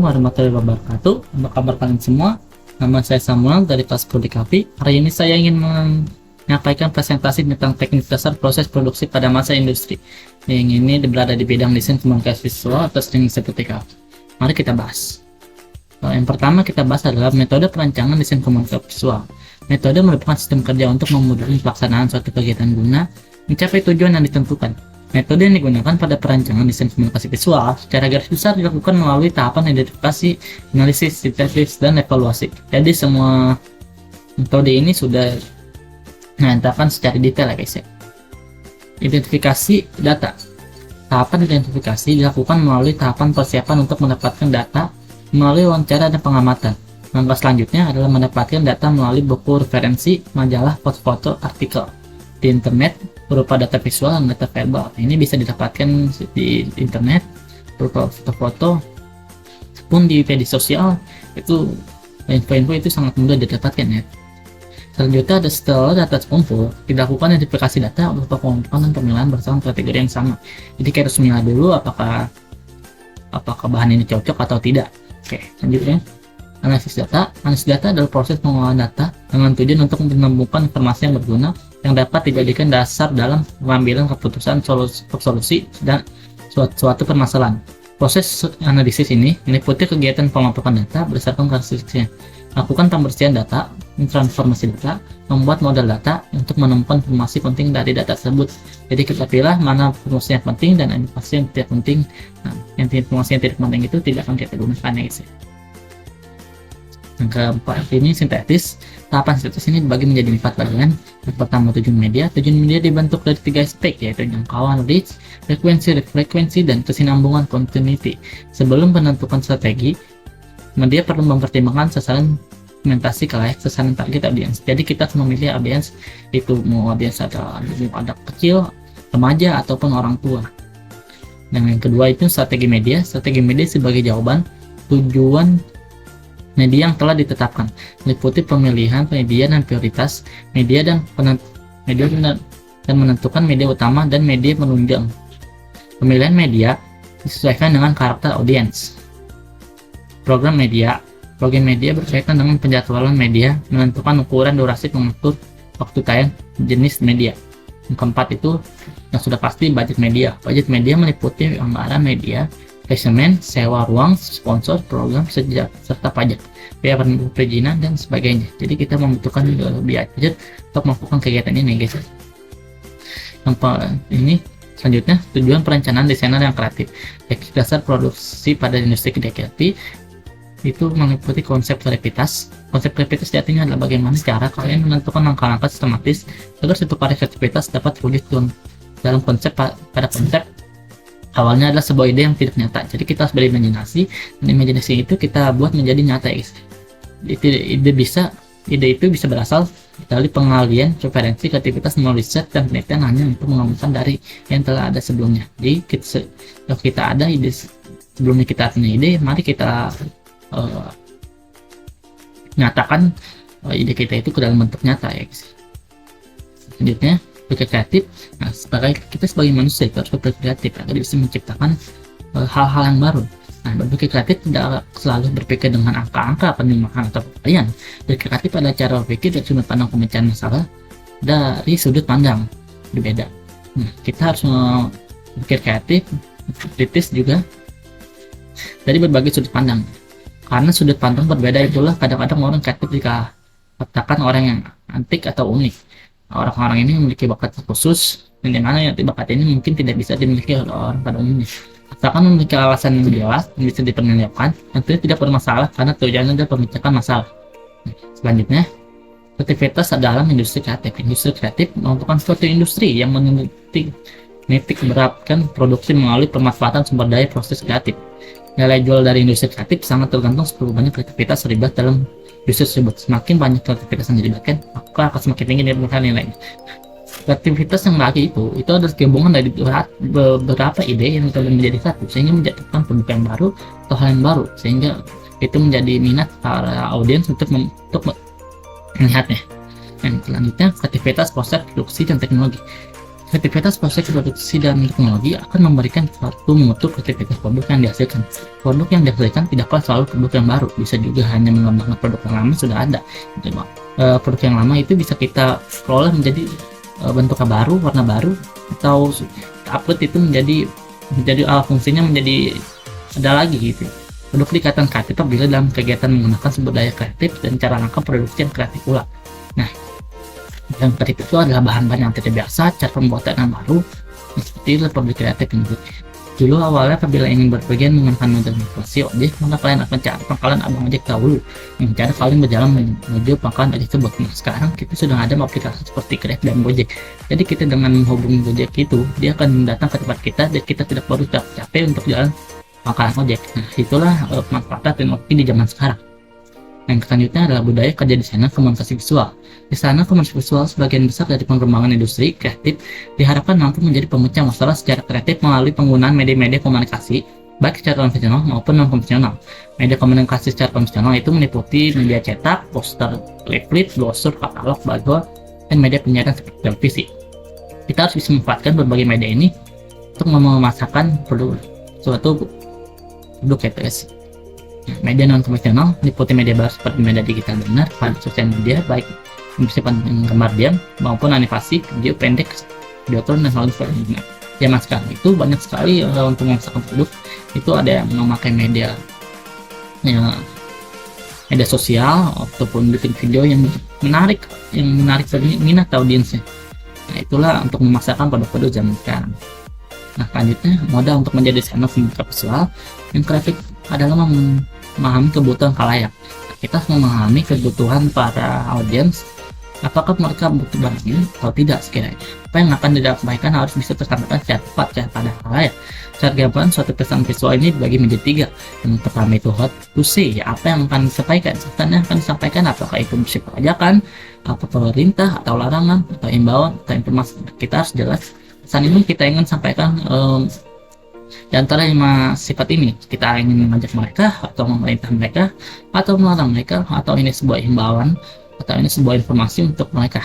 warahmatullahi wabarakatuh. Apa kabar kalian semua? Nama saya Samuel dari kelas Prodikapi. Hari ini saya ingin menyampaikan presentasi tentang teknik dasar proses produksi pada masa industri. Yang ini berada di bidang desain komunikasi visual atau sering disebut TK. Mari kita bahas. Yang pertama kita bahas adalah metode perancangan desain komunikasi visual. Metode merupakan sistem kerja untuk memudahkan pelaksanaan suatu kegiatan guna mencapai tujuan yang ditentukan. Metode yang digunakan pada perancangan desain komunikasi visual secara garis besar dilakukan melalui tahapan identifikasi, analisis, sintesis, dan evaluasi. Jadi semua metode ini sudah dinyatakan secara detail ya guys ya. Identifikasi data. Tahapan identifikasi dilakukan melalui tahapan persiapan untuk mendapatkan data melalui wawancara dan pengamatan. Langkah selanjutnya adalah mendapatkan data melalui buku referensi, majalah, foto-foto, artikel di internet berupa data visual dan data verbal. Ini bisa didapatkan di internet berupa foto-foto pun di media sosial. Itu info-info itu sangat mudah didapatkan ya. Selanjutnya ada setelah data terkumpul dilakukan identifikasi data berupa pengumpulan dan pemilihan berdasarkan kategori yang sama. Jadi kita harus memilah dulu apakah bahan ini cocok atau tidak. Oke, selanjutnya analisis data. Analisis data adalah proses pengolahan data dengan tujuan untuk menemukan informasi yang berguna yang dapat dijadikan dasar dalam pengambilan keputusan solusi dan suatu permasalahan. Proses analisis ini meliputi kegiatan pemantauan data berdasarkan karakteristiknya, lakukan pembersihan data, transformasi data, membuat model data untuk menemukan informasi penting dari data tersebut. Jadi kita pilih mana informasi yang penting dan informasi yang tidak penting. Nah, informasi yang tidak penting itu tidak akan kita gunakan ya guys. Yang keempat ini sintetis. Tahapan sintetis ini dibagi menjadi 4 bagian. Yang pertama tujuan media. Tujuan media dibentuk dari 3 aspek, yaitu jangkauan reach, frekuensi, dan kesinambungan continuity. Sebelum menentukan strategi, media perlu mempertimbangkan sasaran segmentasi kelayak sasaran target audiens. Jadi kita harus memilih audiens itu mau audiens ada kecil, remaja ataupun orang tua. Dan yang kedua itu strategi media. Strategi media sebagai jawaban tujuan media yang telah ditetapkan, meliputi pemilihan media dan prioritas media dan menentukan media utama dan media penunjang. Pemilihan media disesuaikan dengan karakter audiens. Program media berkaitan dengan penjadwalan media, menentukan ukuran, durasi, mengatur waktu tayang, jenis media. Yang keempat itu yang sudah pasti budget media. Budget media meliputi anggaran media, placement, sewa ruang, sponsor, program, serta pajak, biaya perizinan dan sebagainya. Jadi kita membutuhkan biaya budget untuk melakukan kegiatan ini guys. Ini selanjutnya tujuan perencanaan desainer yang kreatif. Teknik dasar produksi pada industri kreatif itu meliputi konsep kreativitas. Konsep kreativitas artinya adalah bagaimana cara kalian menentukan langkah-langkah sistematis agar suatu karya kreativitas dapat terwujud dalam konsep. Pada konsep awalnya adalah sebuah ide yang tidak nyata, jadi kita harus berimajinasi, dan imajinasi itu kita buat menjadi nyata guys. Ide itu bisa berasal dari pengalian referensi, kreativitas, riset dan penelitian hanya untuk mengembangkan dari yang telah ada sebelumnya. Jadi kalau kita ada ide sebelumnya, kita punya ide, mari kita nyatakan ide kita itu ke dalam bentuk nyata ya guys. Selanjutnya berpikir kreatif. Nah, kita sebagai manusia itu harus berpikir kreatif agar bisa menciptakan hal-hal yang baru. Nah, berpikir kreatif tidak selalu berpikir dengan angka-angka, penerimaan atau varian. Berpikir kreatif adalah cara berpikir dari sudut pandang pemecahan masalah dari sudut pandang berbeda. Nah, kita harus berpikir kreatif, kritis juga dari berbagai sudut pandang. Karena sudut pandang berbeda itulah kadang-kadang orang kreatif dikatakan orang yang antik atau unik. Orang-orang ini memiliki bakat khusus, dan dimana bakat ini mungkin tidak bisa dimiliki oleh orang pada umumnya. Asalkan memiliki alasan yang jelas dan bisa dipertanggungjawabkan, tentunya tidak bermasalah karena tujuannya adalah memecahkan masalah. Selanjutnya, kreativitas dalam industri kreatif. Industri kreatif merupakan suatu industri yang menitik beratkan produksi melalui pemanfaatan sumber daya proses kreatif. Nilai jual dari industri kreatif sangat tergantung seberapa banyak kreativitas terlibat dalam industri tersebut. Semakin banyak kreativitas yang dilibatkan, maka akan semakin tinggi nilainya. Kreativitas yang lagi itu adalah gabungan dari beberapa ide yang telah menjadi satu, sehingga menjadikan produk yang baru atau hal yang baru, sehingga itu menjadi minat para audiens untuk melihatnya. Dan selanjutnya kreativitas proses produksi dan teknologi. Kreativitas proses produksi dan teknologi akan memberikan suatu mutu kreativitas produk yang dihasilkan. Produk yang dihasilkan tidak akan selalu produk yang baru, bisa juga hanya mengembangkan produk yang lama sudah ada. Produk yang lama itu bisa kita kelola menjadi bentuknya baru, warna baru, atau upload itu menjadi fungsinya menjadi ada lagi gitu. Produk dikatakan kreatif apabila dalam kegiatan menggunakan sumber daya kreatif dan cara langkah produksi yang kreatif pula. Nah, yang kreatif itu adalah bahan-bahan yang tidak biasa, cara pembuatan yang baru, seperti itu produk kreatif ini. Dulu awalnya apabila ingin berpergian menggunakan modifikasi objek, maka kalian akan cari pangkalan abang ojek dahulu, yang cara kalian berjalan menuju pangkalan ojek tersebut. Nah, sekarang kita sudah ada aplikasi seperti Grab dan Gojek. Jadi kita dengan menghubungi Gojek itu, dia akan datang ke tempat kita dan kita tidak perlu capek untuk jalan pangkalan ojek. Nah, itulah manfaat teknologi di zaman sekarang. Yang selanjutnya adalah budaya kerja desainer komunikasi visual. Desainer komunikasi visual sebagian besar dari pengembangan industri kreatif diharapkan mampu menjadi pemecah masalah secara kreatif melalui penggunaan media-media komunikasi baik secara konvensional maupun non-konvensional. Media komunikasi secara konvensional itu meliputi media cetak, poster, leaflet, brosur, katalog, billboard, dan media penyiaran seperti televisi. Kita harus bisa memanfaatkan berbagai media ini untuk memasarkan suatu produk kreatif. Media non-konvensional meliputi media baru seperti media digital benar, pada sosial media baik bersifat gambar diam maupun animasi, video pendek, video turun, dan lain sebagainya. Zaman sekarang itu banyak sekali untuk memasarkan produk itu ada yang memakai media sosial ataupun bikin video yang menarik minat audiensnya. Nah, itulah untuk memasarkan produk-produk zaman sekarang. Nah, selanjutnya modal untuk menjadi desainer komunikasi visual yang kreatif adalah memahami kebutuhan khalayak. Kita harus memahami kebutuhan para audiens, apakah mereka butuh barang ini atau tidak sekiranya. Apa yang akan disampaikan harus bisa tersampaikan secara tepat pada khalayak. Secara gambaran, suatu pesan visual ini dibagi menjadi 3. Yang pertama itu what to say, apa yang akan disampaikan. Pesan yang akan disampaikan apakah itu bersifat ajakan, apa perintah atau larangan atau imbauan atau informasi. Kita harus jelas pesan ini kita ingin sampaikan di antara 5 sifat ini. Kita ingin mengajak mereka atau memerintah mereka atau melarang mereka, atau ini sebuah himbauan atau ini sebuah informasi untuk mereka.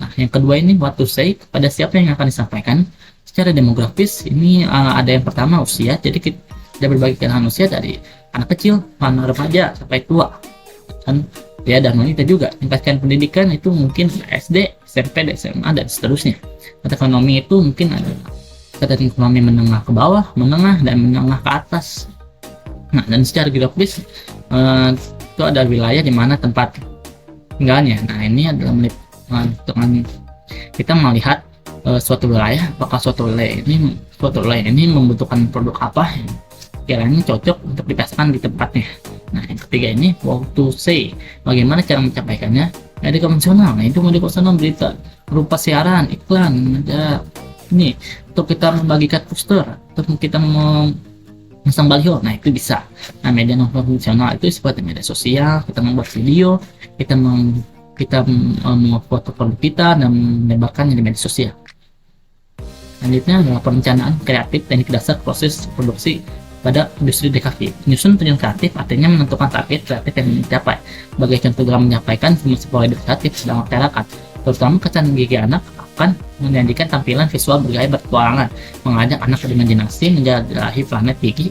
Nah, yang kedua ini what to say, kepada siapa yang akan disampaikan. Secara demografis ini ada yang pertama usia, jadi kita berbagi kalangan usia dari anak kecil, anak remaja sampai tua, dan ya dan wanita juga. Tingkatkan pendidikan itu mungkin SD, SMP, SMA dan seterusnya. Ekonomi itu mungkin ada kategori ekonomi menengah ke bawah, menengah, dan menengah ke atas. Nah, dan secara geografis itu ada wilayah di mana tempat tinggalnya. Nah, ini adalah dengan kita melihat suatu wilayah, apakah suatu wilayah ini membutuhkan produk apa yang kiranya cocok untuk dipasarkan di tempatnya. Nah, yang ketiga ini what to say, bagaimana cara mencapaikannya. Media konvensional, nah itu media konvensional berita berupa siaran, iklan, ada ini untuk kita membagikan poster, untuk kita memasang baliho. Nah, itu bisa. Nah, media non konvensional itu seperti media sosial, kita membuat video, kita memfoto produk kita dan menyebarkannya di media sosial. Selanjutnya adalah perencanaan kreatif, teknik dasar proses produksi pada industri DKV. Menyusun tujuan kreatif artinya menentukan target kreatif yang ingin dicapai. Sebagai contoh dalam menyampaikan sebuah ide kreatif dalam masyarakat, terutama kesan gigi anak akan menjanjikan tampilan visual bergaya berpetualangan, mengajak anak berimajinasi menjelajahi planet gigi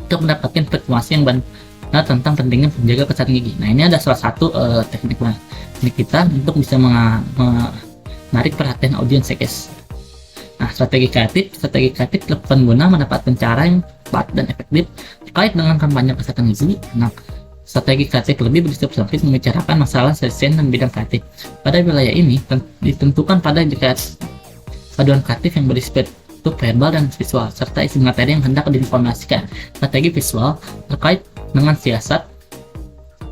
untuk mendapatkan informasi yang benar tentang pentingnya menjaga kesan gigi. Nah, ini ada salah satu teknik kita untuk bisa menarik perhatian audiens, guys. Nah, strategi kreatif pengguna mendapatkan cara yang tepat dan efektif terkait dengan kampanye kesehatan gizi. Nah, strategi kreatif lebih berspesifik membicarakan masalah desain dan bidang kreatif. Pada wilayah ini ditentukan pada paduan kreatif yang bersifat verbal dan visual serta isi materi yang hendak diinformasikan. Strategi visual terkait dengan siasat,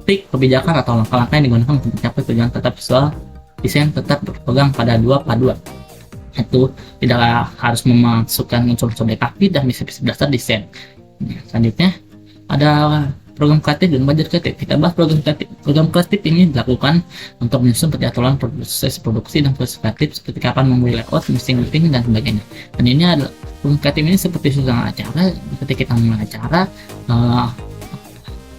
trik, kebijakan atau langkah-langkah yang digunakan untuk mencapai tujuan tetap visual. Desain tetap berpegang pada 2 paduan. Itu tidak harus memasukkan unsur-unsur DKV dan prinsip dasar desain. Selanjutnya ada program kreatif dan budget kreatif. Kita bahas program kreatif. Program kreatif ini dilakukan untuk menyusun peraturan proses produksi dan proses kreatif seperti kapan memulai layout, meeting dan sebagainya. Dan ini adalah program kreatif ini seperti susunan acara. Ketika kita memulai acara,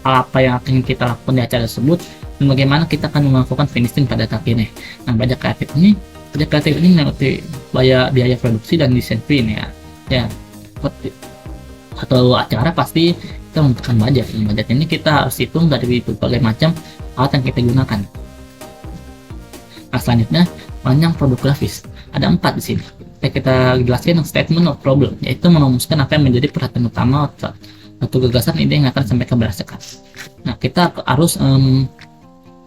hal apa yang akan kita lakukan di acara tersebut dan bagaimana kita akan melakukan finishing pada tahap ini. Nah, budget kreatif ini meliputi biaya produksi dan desain print ya seperti atau acara pasti kita membutuhkan budget. Budget ini kita harus hitung dari berbagai macam alat yang kita gunakan. Nah, selanjutnya panjang produk grafis. Ada 4 di sini. Kita jelaskan statement of problem, yaitu merumuskan apa yang menjadi perhatian utama atau gagasan ide yang akan disampaikan berdasarkan. Nah, kita harus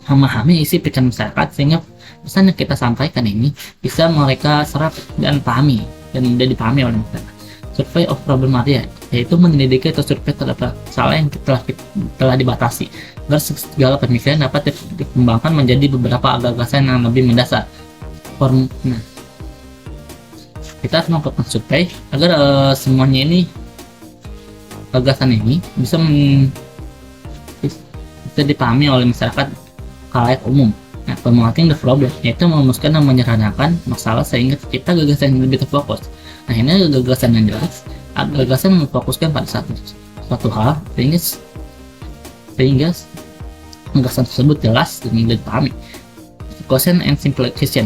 memahami isi pikiran masyarakat sehingga pesan yang kita sampaikan ini bisa mereka serap dan pahami dan mudah dipahami oleh masyarakat. Survey of problem area, yaitu menyelidiki atau survei terhadap masalah yang telah dibatasi agar segala pemikiran dapat dikembangkan menjadi beberapa gagasan yang lebih mendasar. Nah, kita harus melakukan survei agar semuanya ini gagasan ini bisa dipahami oleh masyarakat khalayak umum. Nah, formulating the problem, yaitu merumuskan dan menyederhanakan masalah sehingga tercipta gagasan yang lebih terfokus. Nah, ini gagasan yang jelas, gagasan yang memfokuskan pada suatu hal sehingga gagasan tersebut jelas dan mudah dipahami. Question and simplification,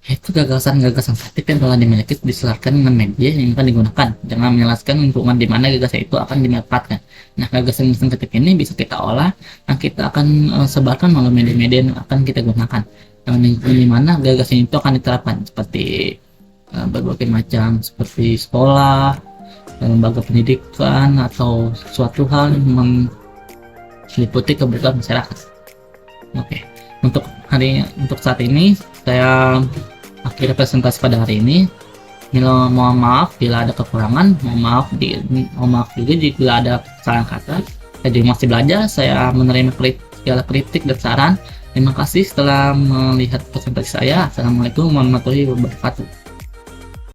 yaitu gagasan-gagasan kreatif yang telah dimiliki diselarkan dengan media yang akan digunakan, jangan menjelaskan lingkungan di mana gagasan itu akan dimanfaatkan. Nah, gagasan kreatif ini bisa kita olah dan kita akan sebarkan melalui media-media yang akan kita gunakan, dan lingkungan di mana gagasan itu akan diterapkan, seperti berbagai macam, seperti sekolah, lembaga pendidikan, atau suatu hal yang meliputi kebutuhan masyarakat. Oke, untuk saat ini saya akhiri presentasi pada hari ini. Mohon maaf bila ada kekurangan, mohon maaf juga jika ada kesalahan kata. Saya juga masih belajar, saya menerima segala kritik dan saran. Terima kasih telah melihat presentasi saya. Assalamualaikum warahmatullahi wabarakatuh.